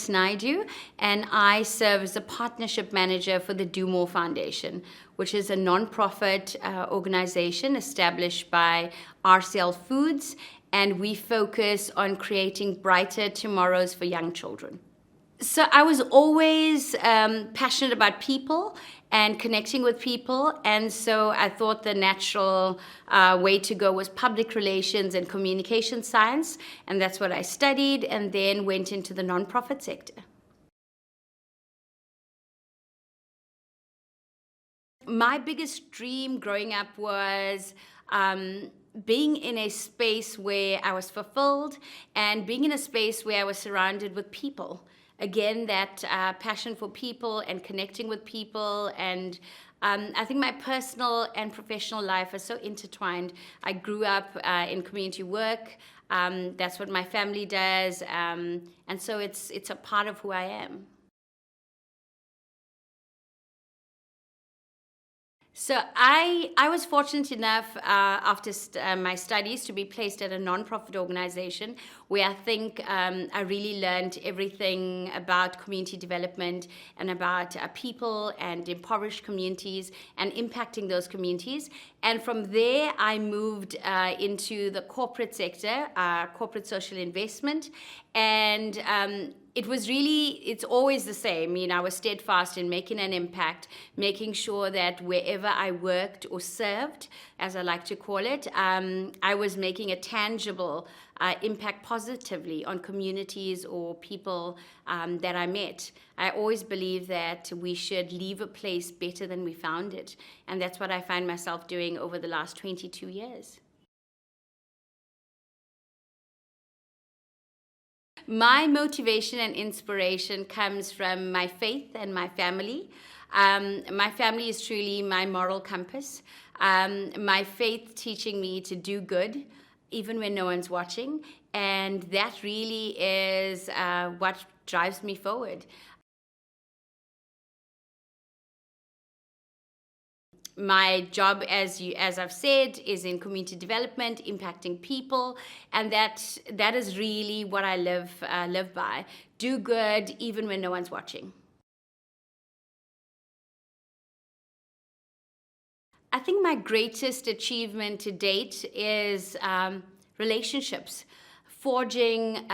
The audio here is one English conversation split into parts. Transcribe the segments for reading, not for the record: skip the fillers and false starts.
is Naidoo, and I serve as a partnership manager for the Do More Foundation, which is a non-profit organization established by RCL Foods, and we focus on creating brighter tomorrows for young children. So I was always passionate about people and connecting with people, and so I thought the natural way to go was public relations and communication science, and that's what I studied, and then went into the nonprofit sector. My biggest dream growing up was being in a space where I was fulfilled and being in a space where I was surrounded with people. Again, that passion for people and connecting with people, and I think my personal and professional life are so intertwined. I grew up in community work. That's what my family does, and so it's a part of who I am. So I was fortunate enough after my studies to be placed at a nonprofit organization where I think I really learned everything about community development and about people and impoverished communities and impacting those communities. And from there, I moved into the corporate sector, corporate social investment, and it's always the same. I was steadfast in making an impact, making sure that wherever I worked or served, as I like to call it, I was making a tangible impact positively on communities or people that I met. I always believe that we should leave a place better than we found it. And that's what I find myself doing over the last 22 years. My motivation and inspiration comes from my faith and my family. My family is truly my moral compass. My faith teaching me to do good, even when no one's watching. And that really is what drives me forward. My job, as I've said, is in community development, impacting people, and that is really what I live by. Do good even when no one's watching. I think my greatest achievement to date is relationships. Forging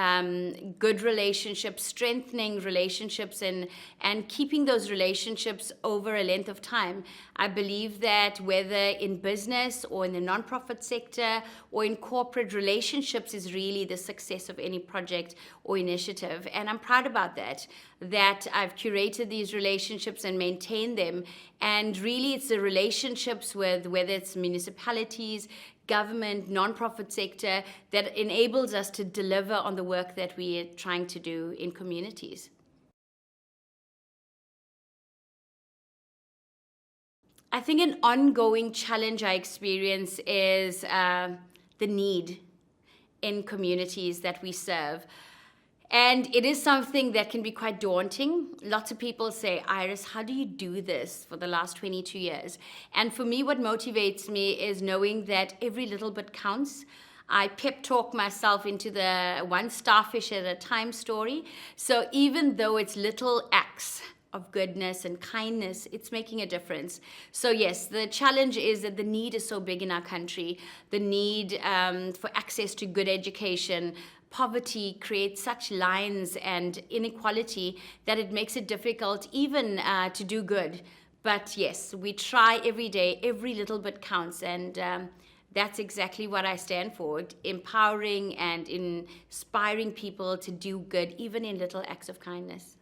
good relationships, strengthening relationships, and keeping those relationships over a length of time. I believe that whether in business or in the nonprofit sector or in corporate, relationships is really the success of any project or initiative. And I'm proud about that I've curated these relationships and maintained them. And really it's the relationships with whether it's municipalities, government, nonprofit sector that enables us to deliver on the work that we are trying to do in communities. I think an ongoing challenge I experience is the need in communities that we serve. And it is something that can be quite daunting. Lots of people say, Iris, how do you do this for the last 22 years? And for me, what motivates me is knowing that every little bit counts. I pep talk myself into the one starfish at a time story. So even though it's little acts of goodness and kindness, it's making a difference. So yes, the challenge is that the need is so big in our country. The need for access to good education. Poverty creates such lines and inequality that it makes it difficult even to do good. But yes, we try every day, every little bit counts, and that's exactly what I stand for, empowering and inspiring people to do good, even in little acts of kindness.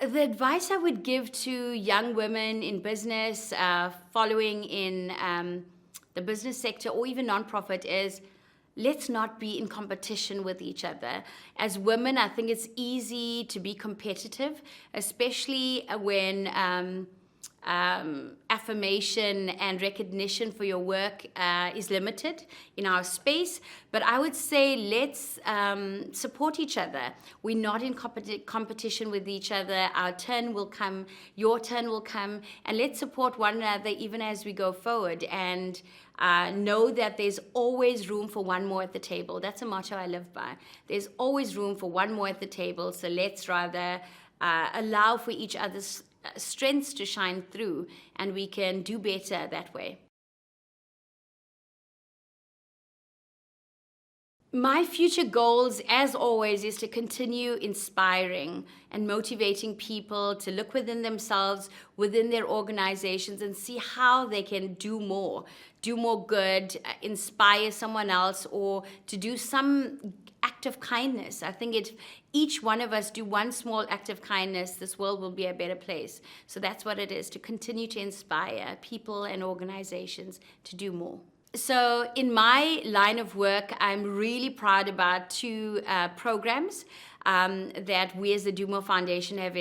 The advice I would give to young women in business, following in the business sector or even nonprofit is, let's not be in competition with each other. As women, I think it's easy to be competitive, especially when affirmation and recognition for your work is limited in our space. But I would say let's support each other. We're not in competition with each other. Our turn will come, your turn will come, and let's support one another even as we go forward. And know that there's always room for one more at the table. That's a motto I live by. There's always room for one more at the table. So let's rather allow for each other's strengths to shine through, and we can do better that way. My future goals, as always, is to continue inspiring and motivating people to look within themselves, within their organizations, and see how they can do more good, inspire someone else, or to do some act of kindness. I think if each one of us do one small act of kindness, this world will be a better place. So that's what it is, to continue to inspire people and organizations to do more. So in my line of work, I'm really proud about two programs that we as the Do More Foundation have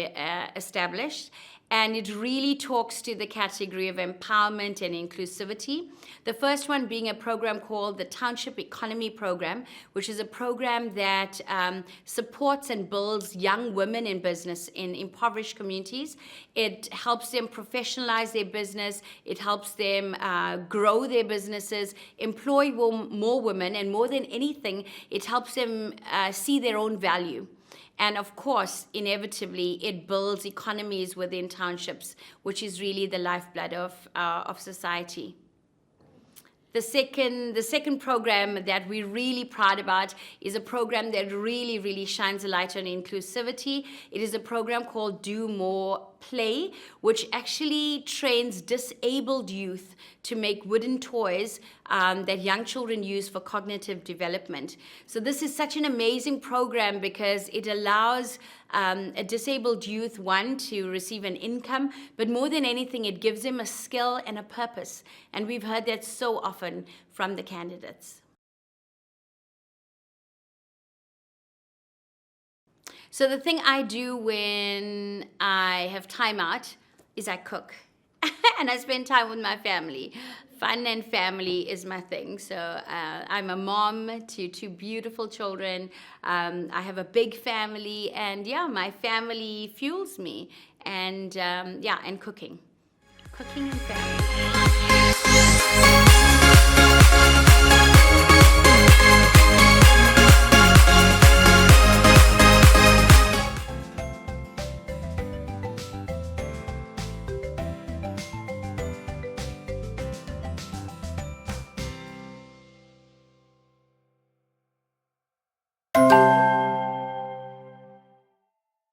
established. And it really talks to the category of empowerment and inclusivity. The first one being a program called the Township Economy Program, which is a program that supports and builds young women in business in impoverished communities. It helps them professionalize their business. It helps them grow their businesses, employ more women, and more than anything, it helps them see their own value. And of course, inevitably, it builds economies within townships, which is really the lifeblood of society. The second program that we're really proud about is a program that really shines a light on inclusivity. It is a program called Do More Play, which actually trains disabled youth to make wooden toys that young children use for cognitive development. So this is such an amazing program because it allows a disabled youth, one, to receive an income, but more than anything, it gives them a skill and a purpose. And we've heard that so often from the candidates. So the thing I do when I have time out is I cook. And I spend time with my family. Fun and family is my thing. So I'm a mom to two beautiful children. I have a big family, and yeah, my family fuels me. And and cooking and family.